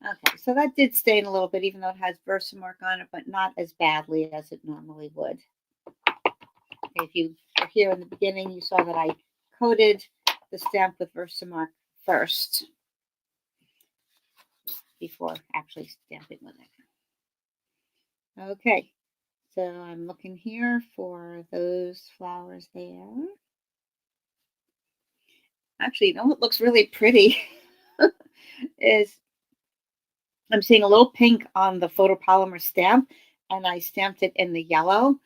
Okay, so that did stain a little bit, even though it has Versamark on it, but not as badly as it normally would. Okay, if you were here in the beginning, you saw that I coated the stamp with Versamark first before actually stamping with it. Okay, so I'm looking here for those flowers there. Actually, you know what looks really pretty is I'm seeing a little pink on the photopolymer stamp, and I stamped it in the yellow.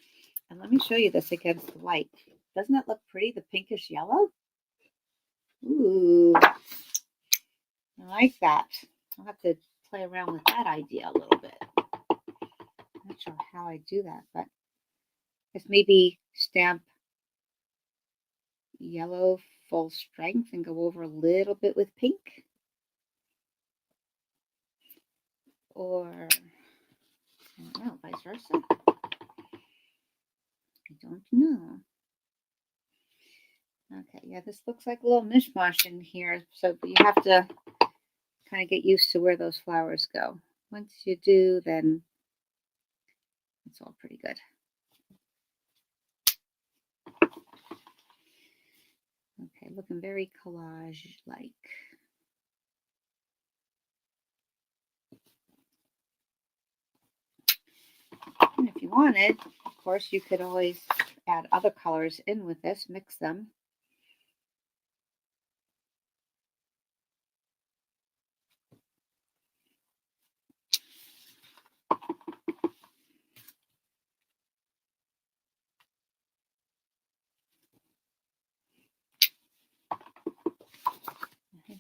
And let me show you this against the white. Doesn't that look pretty, the pinkish yellow? Ooh, I like that. I'll have to play around with that idea a little bit. I'm not sure how I do that, but just maybe stamp yellow full strength and go over a little bit with pink. Or, I don't know, vice versa. I don't know. Okay, yeah, this looks like a little mishmash in here, so you have to kind of get used to where those flowers go. Once you do, then it's all pretty good. Okay, looking very collage-like. And if you wanted, of course, you could always add other colors in with this, mix them.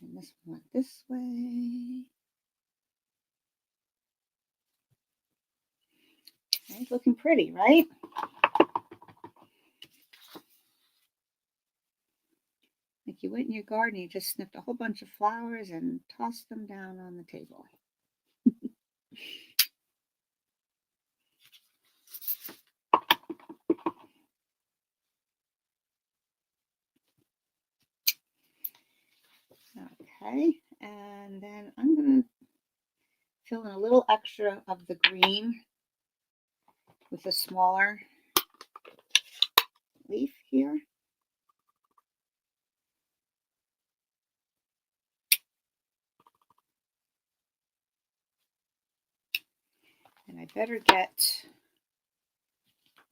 And this one went this way. Okay, looking pretty, right? Like you went in your garden, you just snipped a whole bunch of flowers and tossed them down on the table. Okay, and then I'm going to fill in a little extra of the green with a smaller leaf here. And I better get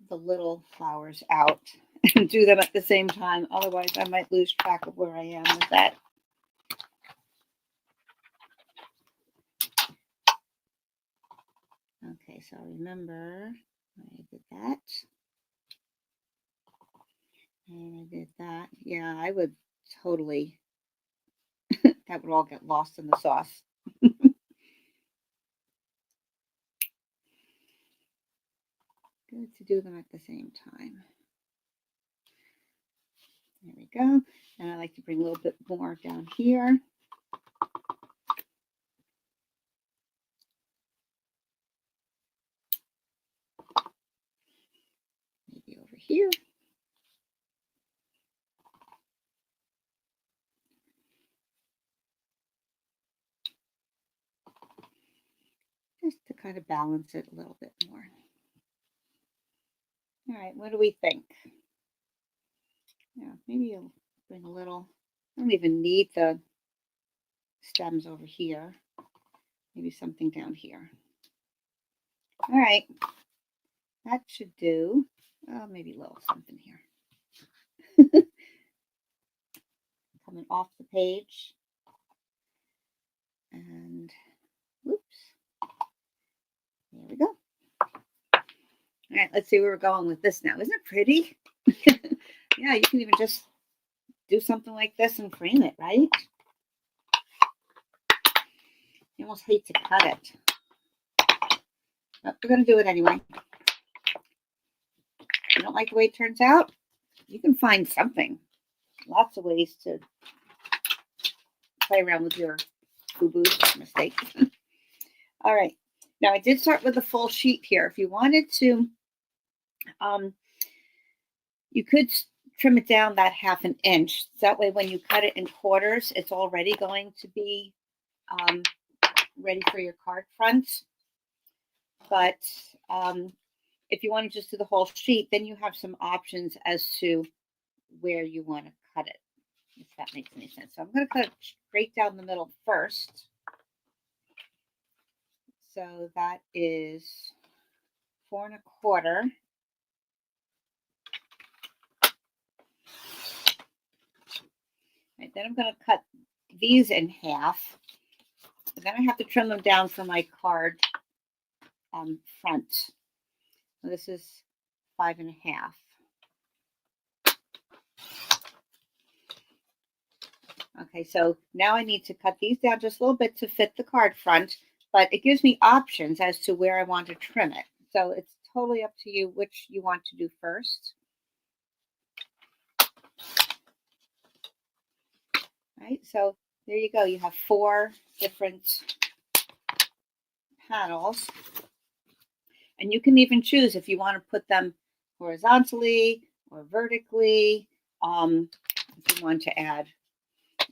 the little flowers out and do them at the same time. Otherwise, I might lose track of where I am with that. Okay, so remember, I did that. And I did that. Yeah, I would totally, that would all get lost in the sauce. Good to do them at the same time. There we go. And I like to bring a little bit more down here. Maybe over here. Just to kind of balance it a little bit more. All right, what do we think? Yeah, maybe you'll bring a little, I don't even need the stems over here. Maybe something down here. All right, that should do. Maybe a little something here. Coming off the page. And whoops. There we go. All right, let's see where we're going with this now. Isn't it pretty? Yeah, you can even just do something like this and frame it, right? You almost hate to cut it. But we're going to do it anyway. If you don't like the way it turns out, you can find something. Lots of ways to play around with your boo-boos, mistakes. All right. Now, I did start with a full sheet here. If you wanted to, you could trim it down that 1/2 inch. That way, when you cut it in quarters, it's already going to be ready for your card fronts. But if you want to just do the whole sheet, then you have some options as to where you want to cut it, if that makes any sense. So I'm going to cut it straight down the middle first. So that is 4 1/4. Right, then I'm going to cut these in half. And then I have to trim them down for my card front. So this is 5 1/2. Okay, so now I need to cut these down just a little bit to fit the card front, but it gives me options as to where I want to trim it. So it's totally up to you which you want to do first. Right, so there you go. You have 4 different panels. And you can even choose if you want to put them horizontally or vertically. If you want to add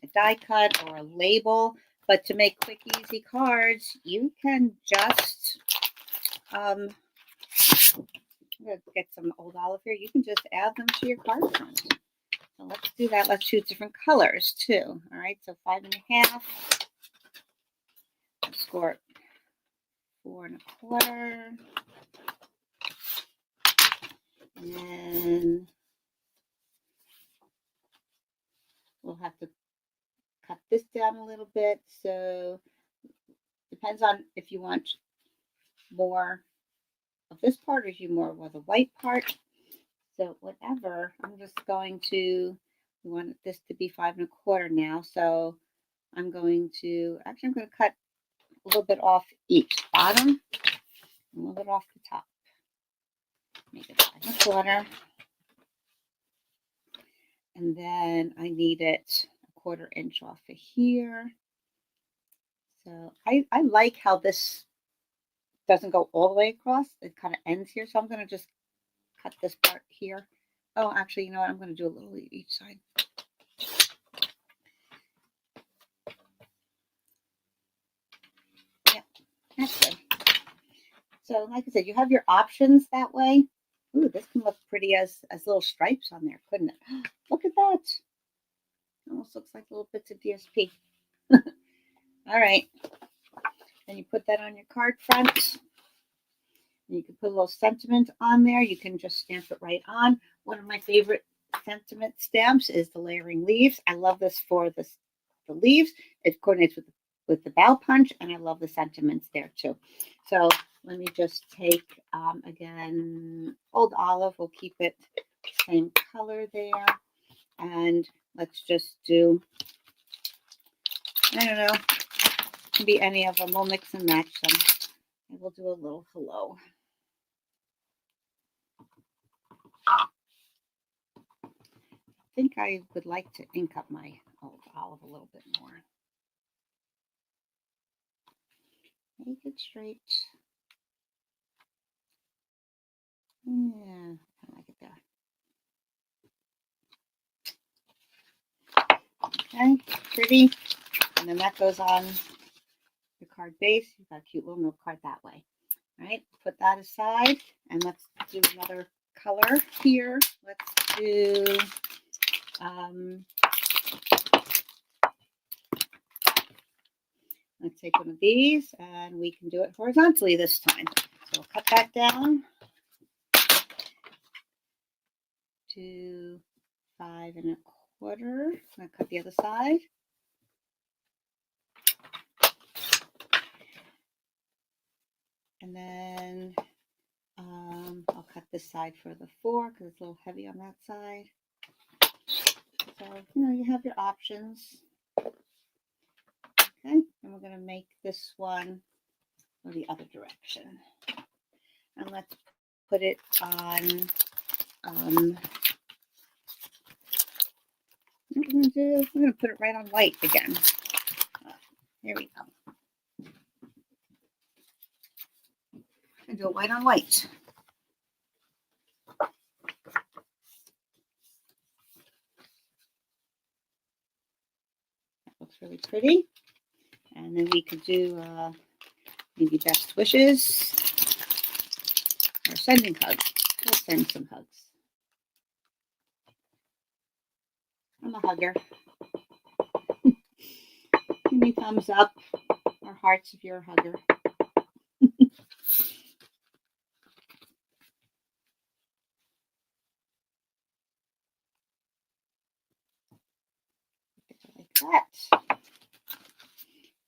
a die cut or a label. But to make quick, easy cards, you can just, I'm going to get some old olive here. You can just add them to your card front. So let's do that. Let's choose different colors too. All right, so 5 1/2. Let's score 4 1/4. And then we'll have to cut this down a little bit. So depends on if you want more of this part or if you more of the white part. So whatever, I'm just going to, we want this to be 5 1/4 now. So I'm going to cut a little bit off each bottom, a little bit off the top. Make it 5 1/4. And then I need it 1/4 inch off of here. So I like how this doesn't go all the way across. It kind of ends here. So I'm going to just cut this part here. Oh, actually, you know what? I'm going to do a little each side. Yeah, that's good. So like I said, you have your options that way. Ooh, this can look pretty as little stripes on there, couldn't it? Look at that. Almost looks like little bits of DSP. All right. Then you put that on your card front. You can put a little sentiment on there. You can just stamp it right on. One of my favorite sentiment stamps is the layering leaves. I love this for the leaves. It coordinates with the bow punch, and I love the sentiments there too. So let me just take, again, Old Olive. We'll keep it same color there. And let's just do, I don't know, it can be any of them. We'll mix and match them. And we'll do a little hello. I think I would like to ink up my Old Olive a little bit more. Make it straight. Yeah, I like it there. Okay, pretty. And then that goes on the card base. You've got a cute little note card that way. All right, put that aside, and let's do another color here. Let's do let's take one of these, and we can do it horizontally this time. So we'll cut that down to 5 1/4. I'm going to cut the other side. And then I'll cut this side for the 4 because it's a little heavy on that side. So, you have your options. Okay, and we're going to make this one go the other direction. And let's put it on, what we're going to put it right on white again. Here we go. And do it white on white. That looks really pretty. And then we could do maybe best wishes or sending hugs. We'll send some hugs. I'm a hugger. Give me thumbs up or hearts if you're a hugger. Like that.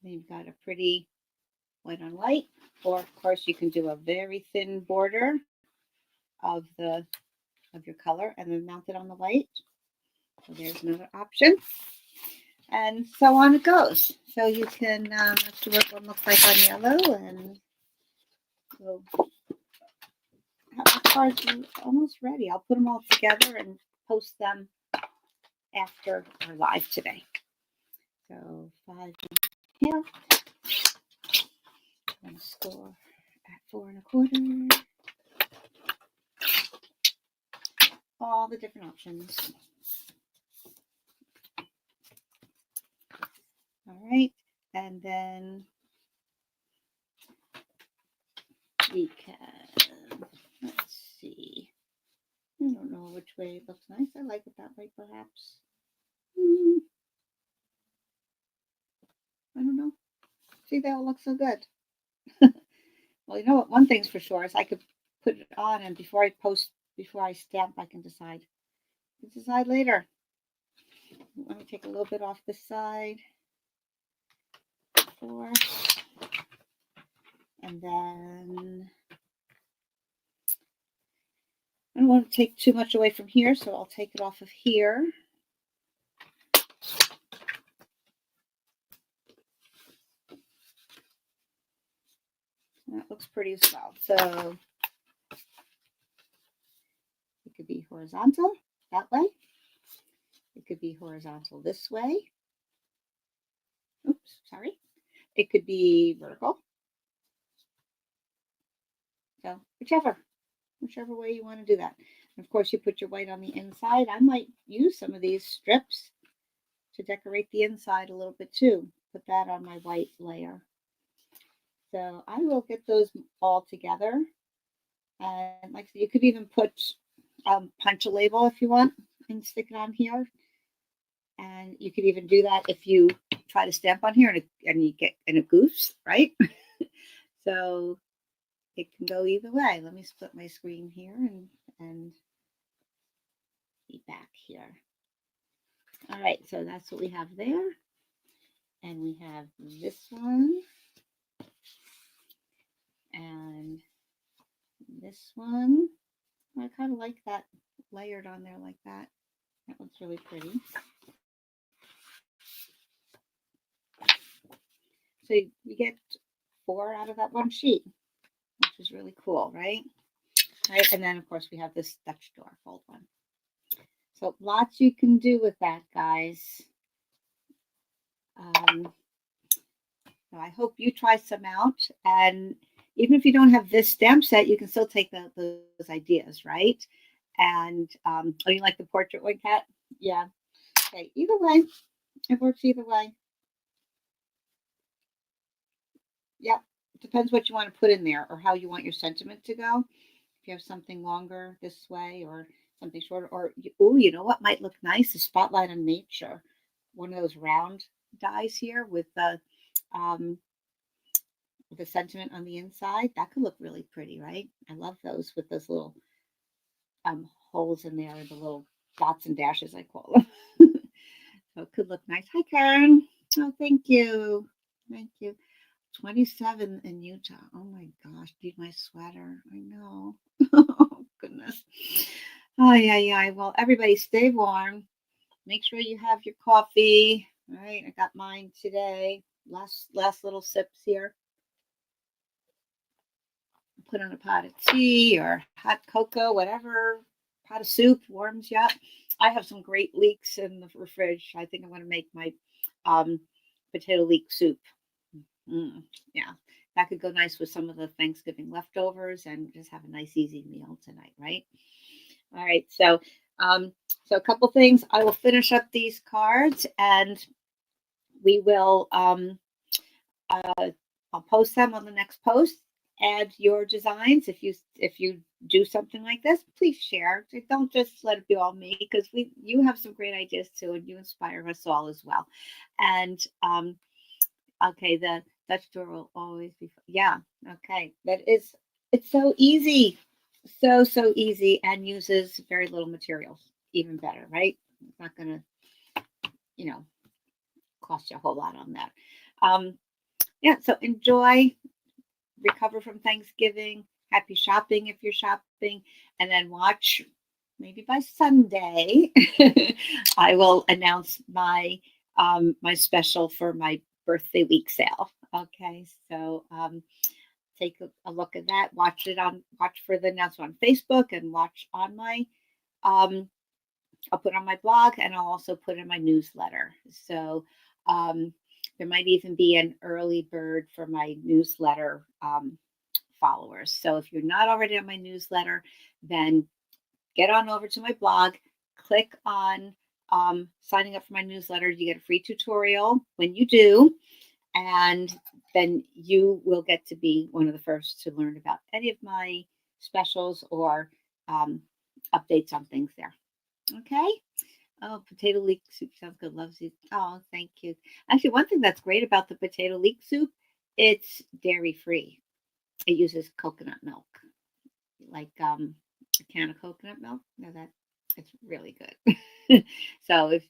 Then you've got a pretty white on white, or of course you can do a very thin border of your color and then mount it on the white. So there's another option. And so on it goes. So you can let's see what one looks like on yellow, and we'll have the cards almost ready. I'll put them all together and post them after our live today. So 5 1/2. I'm going to score at 4 1/4. All the different options. All right, and then we can, let's see. I don't know which way it looks nice. I like it that way, perhaps. I don't know. See, they all look so good. Well, you know what? One thing's for sure is I could put it on, and before I stamp, I can decide. Decide later. Let me take a little bit off this side. 4. And then I don't want to take too much away from here, so I'll take it off of here. That looks pretty as well. So it could be horizontal that way. It could be horizontal this way. Oops, sorry. It could be vertical. So whichever way you want to do that. And of course, you put your white on the inside. I might use some of these strips to decorate the inside a little bit too. Put that on my white layer. So I will get those all together. And like I said, you could even put punch a label if you want and stick it on here. And you could even do that if you try to stamp on here and you get in a goose, right? So it can go either way. Let me split my screen here and be back here. All right, so that's what we have there. And we have this one. And this one. I kind of like that layered on there like that. That looks really pretty. So you get 4 out of that one sheet, which is really cool, right? Right, and then of course we have this Dutch door fold one. So lots you can do with that, guys. So I hope you try some out, and even if you don't have this stamp set, you can still take those ideas, right? And oh, you like the portrait one, Kat? Yeah. Okay. Either way, it works either way. Yep. Depends what you want to put in there or how you want your sentiment to go. If you have something longer this way or something shorter, or oh, you know what might look nice? The Spotlight on Nature. One of those round dies here with the sentiment on the inside. That could look really pretty, right? I love those with those little holes in there, the little dots and dashes, I call them. So it could look nice. Hi, Karen. Oh, thank you. Thank you. 27 in Utah. Oh my gosh, need my sweater. I know. Oh, goodness. Oh, yeah. Well, everybody stay warm. Make sure you have your coffee. All right, I got mine today. Last little sips here. Put on a pot of tea or hot cocoa, whatever pot of soup warms you up. I have some great leeks in the fridge. I think I'm going to make my potato leek soup. Yeah, that could go nice with some of the Thanksgiving leftovers and just have a nice, easy meal tonight, right? All right, so a couple things. I will finish up these cards and we will I'll post them on the next post. Add your designs if you do something like this. Please share. Don't just let it be all me because you have some great ideas too, and you inspire us all as well. And okay, the Dutch door will always be okay. It's so easy, so easy, and uses very little materials. Even better, right? It's not gonna cost you a whole lot on that. So enjoy, recover from Thanksgiving, happy shopping if you're shopping, and then watch maybe by Sunday. I will announce my my special for my birthday week sale. Okay, so take a look at that. Watch for the announcement on Facebook and watch on my I'll put on my blog and I'll also put in my newsletter. So there might even be an early bird for my newsletter followers. So if you're not already on my newsletter, then get on over to my blog, click on signing up for my newsletter. You get a free tutorial when you do, and then you will get to be one of the first to learn about any of my specials or updates on things there. Okay. Oh, potato leek soup sounds good. Loves it. Oh, thank you. Actually, one thing that's great about the potato leek soup, it's dairy free. It uses coconut milk, like a can of coconut milk. No, that it's really good. So if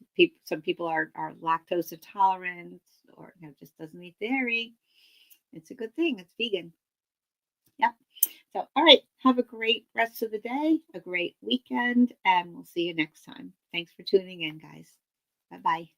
some people are lactose intolerant or just doesn't eat dairy, it's a good thing. It's vegan. Yep. So, all right. Have a great rest of the day, a great weekend, and we'll see you next time. Thanks for tuning in, guys. Bye-bye.